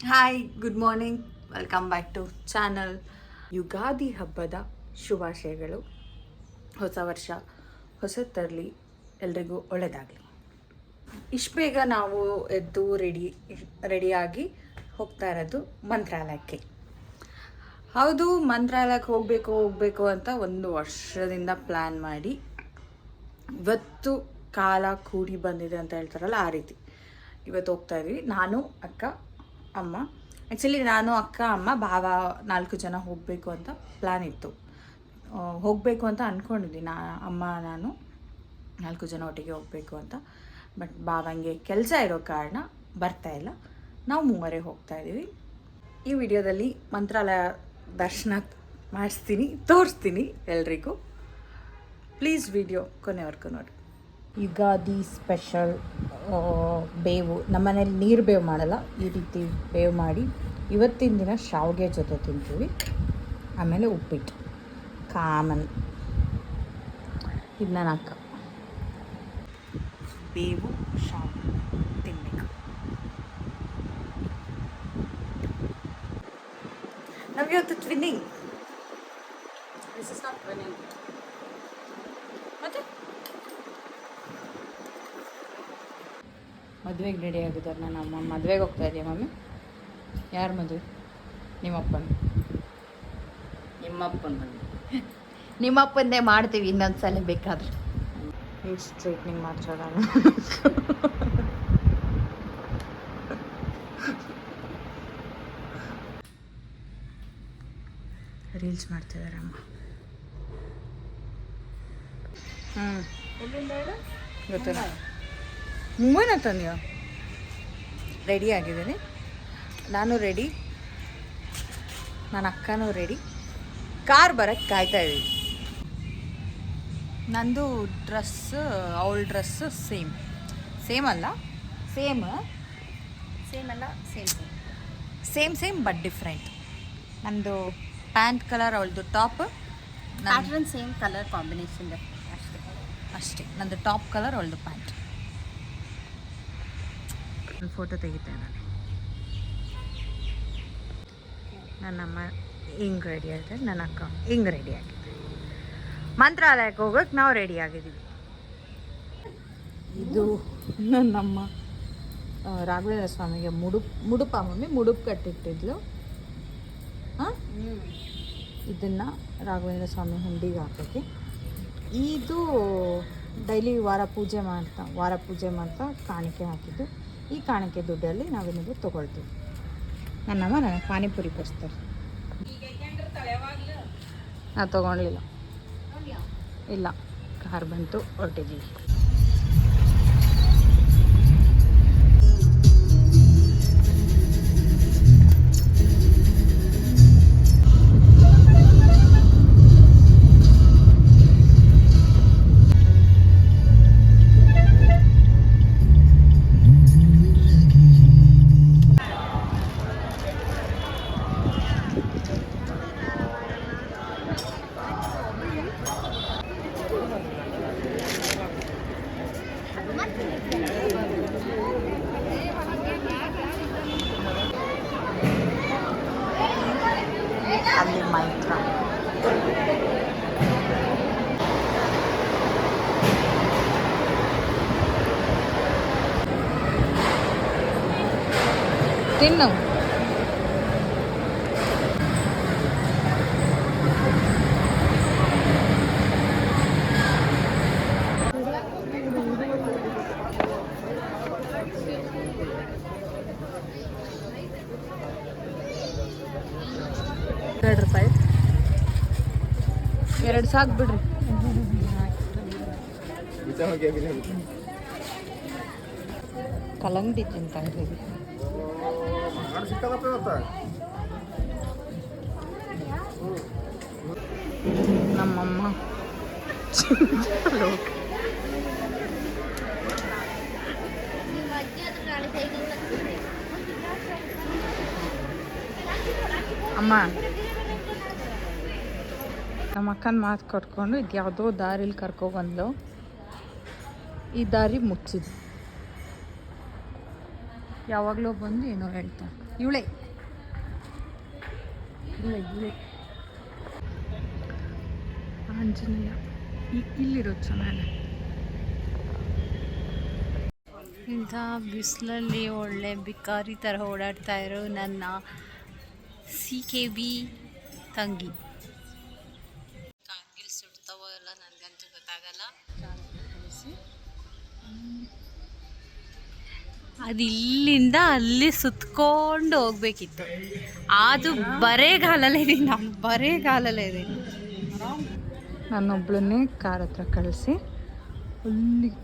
Hi, good morning, welcome back to channel. Ugadi ಹಬ್ಬದ ಶುಭಾಶಯಗಳು. ಹೊಸ ವರ್ಷ ಹೊಸತರಲಿ, ಎಲ್ರಿಗೂ ಒಳ್ಳೆಯದಾಗಲಿ. ಇಷ್ಟು ಬೇಗ ನಾವು ಎದ್ದು ರೆಡಿಯಾಗಿ ಹೋಗ್ತಾ ಇರೋದು ಮಂತ್ರಾಲಯಕ್ಕೆ. ಹೌದು, ಮಂತ್ರಾಲಯಕ್ಕೆ ಹೋಗಬೇಕು ಅಂತ ಒಂದು ವರ್ಷದಿಂದ ಪ್ಲ್ಯಾನ್ ಮಾಡಿ ಇವತ್ತು ಕಾಲ ಕೂಡಿ ಬಂದಿದೆ ಅಂತ ಹೇಳ್ತಾರಲ್ಲ, ಆ ರೀತಿ ಇವತ್ತು ಹೋಗ್ತಾ ಇದ್ವಿ. ನಾನು, ಅಕ್ಕ, ಅಮ್ಮ. ಆ್ಯಕ್ಚುಲಿ ನಾನು, ಅಕ್ಕ, ಅಮ್ಮ, ಭಾವ 4 ಜನ ಹೋಗಬೇಕು ಅಂತ ಪ್ಲ್ಯಾನ್ ಇತ್ತು. ಹೋಗಬೇಕು ಅಂತ ಅಂದ್ಕೊಂಡಿದ್ವಿ. ಅಮ್ಮ ನಾನು 4 ಜನ ಒಟ್ಟಿಗೆ ಹೋಗಬೇಕು ಅಂತ. ಬಟ್ ಭಾವಂಗೆ ಕೆಲಸ ಇರೋ ಕಾರಣ ಬರ್ತಾಯಿಲ್ಲ. ನಾವು 3 ಹೋಗ್ತಾ ಇದ್ದೀವಿ. ಈ ವಿಡಿಯೋದಲ್ಲಿ ಮಂತ್ರಾಲಯ ದರ್ಶನ ಮಾಡಿಸ್ತೀನಿ, ತೋರಿಸ್ತೀನಿ ಎಲ್ರಿಗೂ. ಪ್ಲೀಸ್ ವಿಡಿಯೋ ಕೊನೆವರೆಗೂ ನೋಡಿ. ಯುಗಾದಿ ಸ್ಪೆಷಲ್ ಬೇವು. ನಮ್ಮನೇಲಿ ನೀರು ಬೇವು ಮಾಡಲ್ಲ, ಈ ರೀತಿ ಬೇವು ಮಾಡಿ ಇವತ್ತಿನ ದಿನ ಶಾವಿಗೆ ಜೊತೆ ತಿಂತೀವಿ. ಆಮೇಲೆ ಉಪ್ಪಿಟ್ಟು ಕಾಮನ್. ಇದು ನನ್ನ ಅಕ್ಕ. ಬೇವು ಶಾವಿಗೆ ತಿನ್ನಬೇಕು. ನಾವು ಇವತ್ತು twinning. This is not twinning. ಮತ್ತೆ ಮದುವೆಗೆ ರೆಡಿ ಆಗಿದ್ದಾರೆ. ನಾನು ಅಮ್ಮ ಮದುವೆಗೆ ಹೋಗ್ತಾ ಇದೆಯಾ ಮಮ್ಮಿ? ಯಾರು ಮದುವೆ? ನಿಮ್ಮಪ್ಪನ. ನಿಮ್ಮಪ್ಪಂದೇ ಮಾಡ್ತೀವಿ ಇನ್ನೊಂದು ಸಲ ಬೇಕಾದ್ರೆ. ಹೇರ್ ಸ್ಟ್ರೈಟ್ನಿಂಗ್ ಮಾಡ್ತಾರ. ರೀಲ್ಸ್ ಮಾಡ್ತಿದ್ದಾರೆ ಅಮ್ಮ. ಗೊತ್ತಿಲ್ಲ. ಮುಂಬೈನ ತಂದೆಯೋ? ರೆಡಿ ಆಗಿದ್ದೀನಿ. ನಾನು ರೆಡಿ, ನನ್ನ ಅಕ್ಕನೂ ರೆಡಿ. ಕಾರ್ ಬರೋಕ್ಕೆ ಕಾಯ್ತಾ ಇದ್ದೀವಿ. ನಂದು ಡ್ರೆಸ್ ಅವಳ ಡ್ರೆಸ್ಸು ಸೇಮ್ ಅಲ್ಲ, ಸೇಮ್ ಬಟ್ ಡಿಫ್ರೆಂಟ್. ನಂದು ಪ್ಯಾಂಟ್ ಕಲರ್, ಅವಳದು top pattern same colour combination ಅಷ್ಟೇ. ನಂದು ಟಾಪ್ ಕಲರ್, ಅವಳದು ಪ್ಯಾಂಟ್. ಫೋಟೋ ತೆಗಿತೆ ನಾನು. ನನ್ನಮ್ಮ ಹಿಂಗೆ ರೆಡಿ ಆಗಿದೆ, ನನ್ನ ಅಕ್ಕ ಹಿಂಗೆ ರೆಡಿ ಆಗಿದೆ. ಮಂತ್ರಾಲಯಕ್ಕೆ ಹೋಗೋಕೆ ನಾವು ರೆಡಿ ಆಗಿದ್ದೀವಿ. ಇದು ನನ್ನಮ್ಮ ರಾಘವೇಂದ್ರ ಸ್ವಾಮಿಗೆ ಮುಡುಪ ಮಮ್ಮಿ ಮುಡುಪು ಕಟ್ಟಿಟ್ಟಿದ್ಲು. ಇದನ್ನು ರಾಘವೇಂದ್ರ ಸ್ವಾಮಿ ಹುಂಡಿಗೆ ಹಾಕೋಕ್ಕೆ. ಇದು ಡೈಲಿ ವಾರ ಪೂಜೆ ಮಾಡ್ತಾ ಕಾಣಿಕೆ ಹಾಕಿದ್ದು. ಈ ಕಾಣಿಕೆ ದುಡ್ಡಲ್ಲಿ ನಾವೇನಿದ್ರು ತೊಗೊಳ್ತೀವಿ. ನನ್ನಮ್ಮ ನನಗೆ ಪಾನಿಪುರಿ ಕೊಡಿಸ್ತಾರೆ. ನಾವು ತೊಗೊಳ್ಲಿಲ್ಲ, ಇಲ್ಲ, ಕಾರ್ ಬಂತು, ಹೊರಟಿದ್ದೀವಿ. ಅಲ್ಲಿ ಮೈತ್ರ ತಿನ್ನು. ₹2 2 ಸಾಕು ಬಿಡ್ರಿ. ಕಲ್ಲಂಗಡಿ ತಿಂತಾ ಇದ್ದೀವಿ. ನಮ್ಮಮ್ಮ ಅಮ್ಮ ನಮ್ಮ ಅಕ್ಕನ ಮಾತು ಕೊಟ್ಕೊಂಡು ಇದು ಯಾವುದೋ ದಾರಿಲಿ ಕರ್ಕೊಬಂದ್ಲು. ಈ ದಾರಿ ಮುಚ್ಚಿದೆ. ಯಾವಾಗಲೂ ಬಂದು ಏನೋ ಹೇಳ್ತಾರೆ. ಇವಳೆ ಆಂಜನೇಯ ಇಲ್ಲಿರೋದು ಚೆನ್ನಾಗಿ. ಇಂಥ ಬಿಸಿಲಲ್ಲಿ ಒಳ್ಳೆ ಬಿಕಾರಿ ಥರ ಓಡಾಡ್ತಾ ಇರೋ ನನ್ನ CKB ತಂಗಿ. ಕಾರ್ಗಿಲ್ ಸುಡ್ತಾವೋ ಎಲ್ಲ ನನಗಂತೂ ಗೊತ್ತಾಗಲ್ಲ. ಅದು ಇಲ್ಲಿಂದ ಅಲ್ಲಿ ಸುತ್ಕೊಂಡು ಹೋಗ್ಬೇಕಿತ್ತು. ಅದು ಬರೇಗಾಲಲ್ಲೇ ಇದೀನಿ ನಾನು, ಬರೇಗಾಲಲ್ಲೇ ಇದೀನಿ. ನನ್ನೊಬ್ಳನ್ನೇ ಕಾರ್ ಹತ್ರ ಕಳಿಸಿ ಅಲ್ಲಿವರೆಗೂ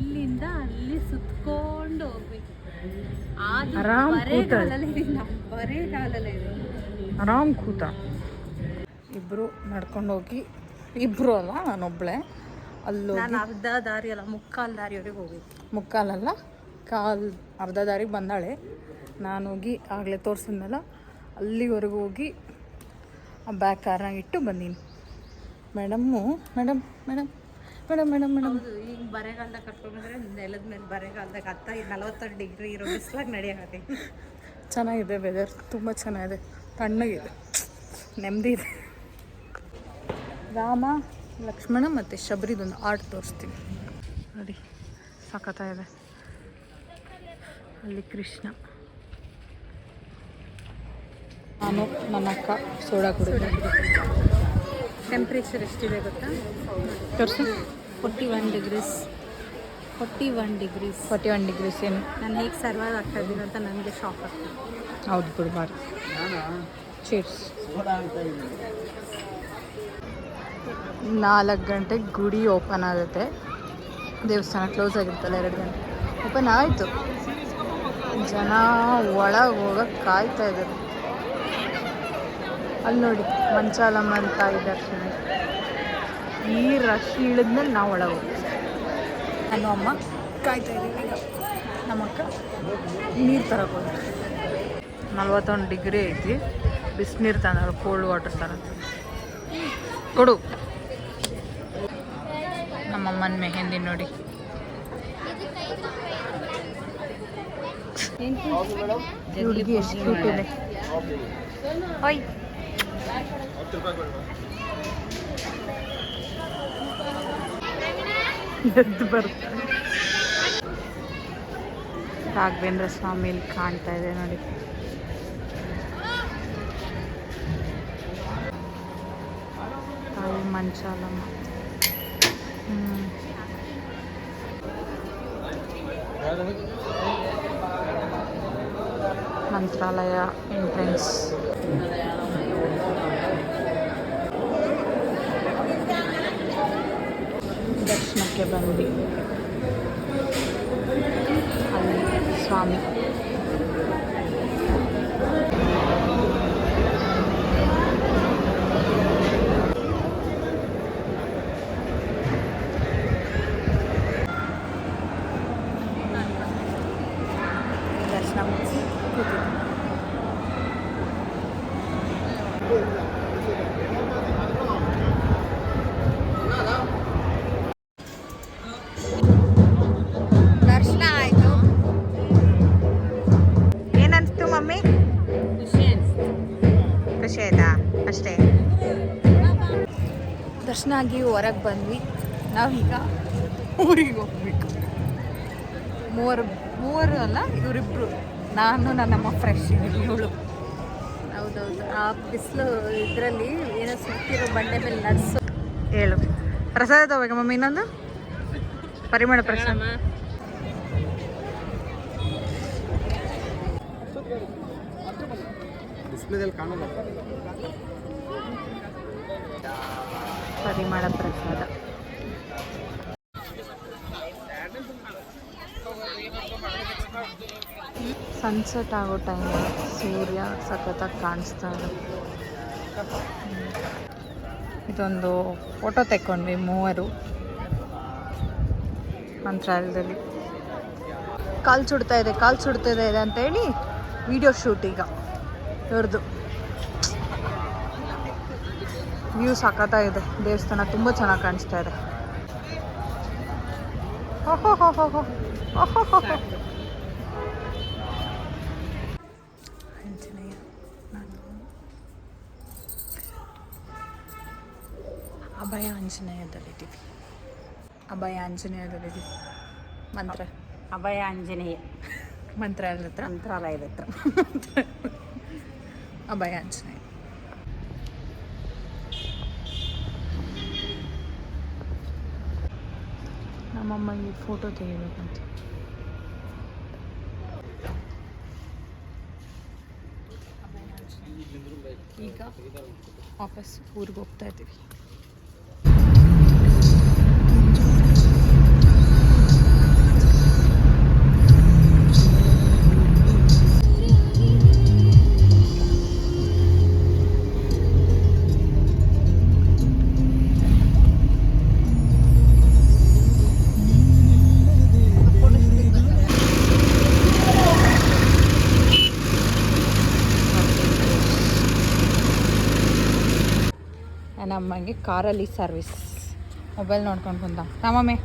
ಇಲ್ಲಿಂದ ಅಲ್ಲಿ ಸುತ್ಕೊಂಡು ಹೋಗ್ಬೇಕಿತ್ತು. ಅದು ಆರಾಮ್ ಬರೇಗಾಲಲ್ಲೇ ಇದೀನಿ ನಾನು, ಬರೇಗಾಲಲ್ಲೇ ಇದೀನಿ. ಆರಾಮ್ ಕೂತ. ಇಬ್ಬರು ನಡ್ಕೊಂಡು ಹೋಗಿ, ಇಬ್ಬರು ಅಲ್ಲ ನಾನೊಬ್ಳೆ, ನಾನು ಅರ್ಧ ದಾರಿ ಅಲ್ಲ ಮುಕ್ಕಾಲು ದಾರಿವರೆಗೆ ಹೋಗಿತ್ತು. ಮುಕ್ಕಾಲಲ್ಲ ಅರ್ಧ ದಾರಿಗೆ ಬಂದಾಳೆ. ನಾನು ಹೋಗಿ ಆಗಲೇ ತೋರಿಸಿದ್ಮೇಲೆ ಅಲ್ಲಿವರೆಗೂ ಹೋಗಿ ಆ ಬ್ಯಾಗ್ ಕಾರ್ನಾಗ ಇಟ್ಟು ಬಂದೀನಿ. ಮೇಡಮ್ ಈಗ ಬರೆಗಾಲದಾಗ ಕರ್ಕೊಂಡ್ಬಂದ್ರೆ ನೆಲದ ಮೇಲೆ ಬರೆಗಾಲದಾಗ 40 ಡಿಗ್ರಿ ಇರೋ ಬಿಸಿಲಾಗ ನಡೆಯಾಗತ್ತೆ. ಚೆನ್ನಾಗಿದೆ ವೆದರ್, ತುಂಬ ಚೆನ್ನಾಗಿದೆ, ತಣ್ಣಗಿದೆ, ನೆಮ್ಮದಿ ಇದೆ. ರಾಮ ಲಕ್ಷ್ಮಣ ಮತ್ತು ಶಬರಿದೊಂದು ಆರ್ಟ್ ತೋರಿಸ್ತೀನಿ ನೋಡಿ, ಸಖತ್ತಾಗಿದೆ. ಅಲ್ಲಿ ಕೃಷ್ಣ, ನಾನು ನನ್ನ ಅಕ್ಕ ಸೋಡಾ ಕುಡಿದು. ಟೆಂಪ್ರೇಚರ್ ಎಷ್ಟಿದೆ ಗೊತ್ತಾ? ತೋರಿಸಿ. 41 ಡಿಗ್ರೀಸ್. 41 ಡಿಗ್ರೀಸ್ ಏನು ನಾನು ಹೇಗೆ ಸರ್ವೈವ್ ಆಗ್ತಾ ಇದ್ದೀನಿ ಅಂತ ನನಗೆ ಶಾಕ್ ಆಗ್ತದೆ. ಹೌದು ಬಿಡಬಾರ್ದು. ಚೀರ್ಸ್. 4 ಗಂಟೆಗೆ ಗುಡಿ ಓಪನ್ ಆಗುತ್ತೆ, ದೇವಸ್ಥಾನ ಕ್ಲೋಸ್ ಆಗಿರ್ತಲ್ಲ 2 ಗಂಟೆ. ಓಪನ್ ಆಯಿತು, ಜನ ಒಳಗೆ ಹೋಗಕ್ಕೆ ಕಾಯ್ತಾ ಇದ್ದಾರೆ. ಅಲ್ಲಿ ನೋಡಿ ಮಂಚಾಲಮ್ಮ ತಾಯಿ ದರ್ಶನ. ಈ ರಶ್ ಇಳಿದ್ಮೇಲೆ ನಾವು ಒಳಗೆ ಹೋಗ್ತೀವಿ. ನಾನು ಅಮ್ಮ ಕಾಯ್ತಾ ಇದ್ದೀವಿ. ಈಗ ನಮ್ಮಕ್ಕ ನೀರು ತರಕ್ಕೆ ಹೋಗಿ 41 ಡಿಗ್ರಿ ಐತಿ, ಬಿಸಿನೀರು ತಂದಾಳು, ಕೋಲ್ಡ್ ವಾಟರ್ ತರ ಕೊಡು. ನಮ್ಮಮ್ಮನ ಮೆಹಂದಿ ನೋಡಿ. ಹುಡುಗಿ ಎಷ್ಟು ಕ್ಯೂಟ್ ಇದೆ. ಓಯ್ ಎದ್ದು ಬರ್ತಾರೆ. ರಾಘವೇಂದ್ರ ಸ್ವಾಮಿ ಇಲ್ಲಿ ಕಾಣ್ತಾ ಇದೆ ನೋಡಿ. ತಾಯಿ ಮಂಚಾಲಮ್ಮ. ಮಂತ್ರಾಲಯ ಎಂಟ್ರೆನ್ಸ್. ದರ್ಶನಕ್ಕೆ ಬಂದ್ವಿ. ಅಲ್ಲಿ ಸ್ವಾಮಿ. ದರ್ಶನ ಮುಗಿಸಿ ಕೂತಿದ್ವಿ. ದರ್ಶನ ಆಯಿತು. ಏನನ್ಸ್ತು ಮಮ್ಮಿ? ಖುಷಿ ಆಯ್ತಾ? ಅಷ್ಟೇ. ದರ್ಶನ ಆಗಿ ಹೊರಗೆ ಬಂದ್ವಿ. ನಾವೀಗ ಊರಿಗೆ ಹೋಗ್ಬೇಕು. ಮೂವರು ಅಲ್ಲ, ಇವರಿಬ್ರು, ನಾನು ನನ್ನಮ್ಮ ಫ್ರೆಶ್ ಇವಳು. ಹೌದೌದು, ಆ ಬಿಸಿಲು ಇದರಲ್ಲಿ ಏನೋ ಸುತ್ತಿರೋ ಬಂಡೆ ಮೇಲೆ ನಡೆಸು. ಹೇಳು. ಪ್ರಸಾದ ತಗೋಬೇಕಾ ಮಮ್ಮಿ? ಇನ್ನೊಂದು ಪರಿಮಳ ಪ್ರಸಾದ. ಪರಿಮಳ ಪ್ರಸಾದ. ಸನ್ಸೆಟ್ ಆಗೋ ಟೈಮ್, ಸೂರ್ಯ ಸಖತ್ತಾಗಿ ಕಾಣಿಸ್ತಾ ಇದೆ. ಇದೊಂದು ಫೋಟೋ ತೆಕ್ಕೊಂಡ್ವಿ ಮೂವರು ಮಂತ್ರಾಲಯದಲ್ಲಿ. ಕಾಲು ಸುಡ್ತಾ ಇದೆ ಅಂತೇಳಿ ವಿಡಿಯೋ ಶೂಟ್ ಈಗ ಇವ್ರದ್ದು. ವ್ಯೂ ಸಖತ್ತಾಗಿದೆ, ದೇವಸ್ಥಾನ ತುಂಬ ಚೆನ್ನಾಗಿ ಕಾಣಿಸ್ತಾ ಇದೆ. ಹೋ ಆಂಜನೇಯ ಅಭಯ ಆಂಜನೇಯದಲ್ಲಿದ್ದೀವಿ. ಅಭಯ ಆಂಜನೇಯದಲ್ಲಿದ್ದೀವಿ. ಮಂತ್ರ ಅಭಯ ಆಂಜನೇಯ ಮಂತ್ರಾಲಯದ ಹತ್ರ. ಮಂತ್ರಾಲಯದ ಹತ್ರ. ಅಭಯ ಆಂಜನೇಯ. ನಮ್ಮಮ್ಮಗೆ ಫೋಟೋ ತೆಗಿಬೇಕಂತ. ಈಗ ವಾಪಸ್ ಊರಿಗೆ ಹೋಗ್ತಾ ಇದ್ದೀವಿ. ನಮ್ಮಂಗೆ ಕಾರಲ್ಲಿ ಸರ್ವಿಸ್. ಮೊಬೈಲ್ ನೋಡ್ಕೊಂಡು ಬಂದ ನಮ್ಮಮ್ಮೆ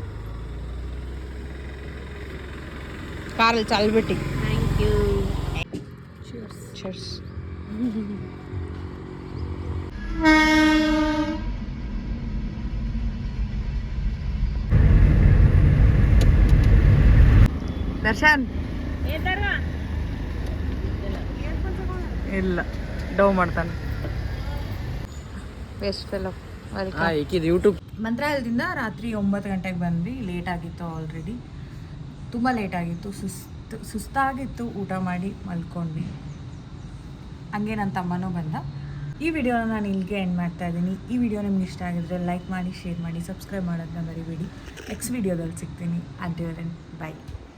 ಕಾರಲ್ಲಿ ಚಾಲ್ಬಿಟ್ಟು. Thank you. ಚರ್ಸ್. ದರ್ಶನ್ ಇಲ್ಲ ಡೌ ಮಾಡ್ತಾನೆ. Waste fellow. ಯೂಟ್ಯೂಬ್ ಮಂತ್ರಾಲಯದಿಂದ ರಾತ್ರಿ 9 ಗಂಟೆಗೆ ಬಂದ್ವಿ. ಲೇಟ್ ಆಗಿತ್ತು, ಆಲ್ರೆಡಿ ತುಂಬ ಲೇಟ್ ಆಗಿತ್ತು. ಸುಸ್ತಾಗಿತ್ತು. ಊಟ ಮಾಡಿ ಮಲ್ಕೊಂಡ್ವಿ. ಹಂಗೆ ನನ್ನ ತಮ್ಮನೂ ಬಂದ. ಈ ವಿಡಿಯೋನ ನಾನು ಇಲ್ಲಿಗೆ ಎಂಡ್ ಮಾಡ್ತಾ ಇದ್ದೀನಿ. ಈ ವಿಡಿಯೋ ನಿಮ್ಗೆ ಇಷ್ಟ ಆಗಿದ್ರೆ ಲೈಕ್ ಮಾಡಿ, ಶೇರ್ ಮಾಡಿ, ಸಬ್ಸ್ಕ್ರೈಬ್ ಮಾಡೋದನ್ನ ಮರಿಬೇಡಿ. ನೆಕ್ಸ್ಟ್ ವಿಡಿಯೋದಲ್ಲಿ ಸಿಗ್ತೀನಿ. Until then by.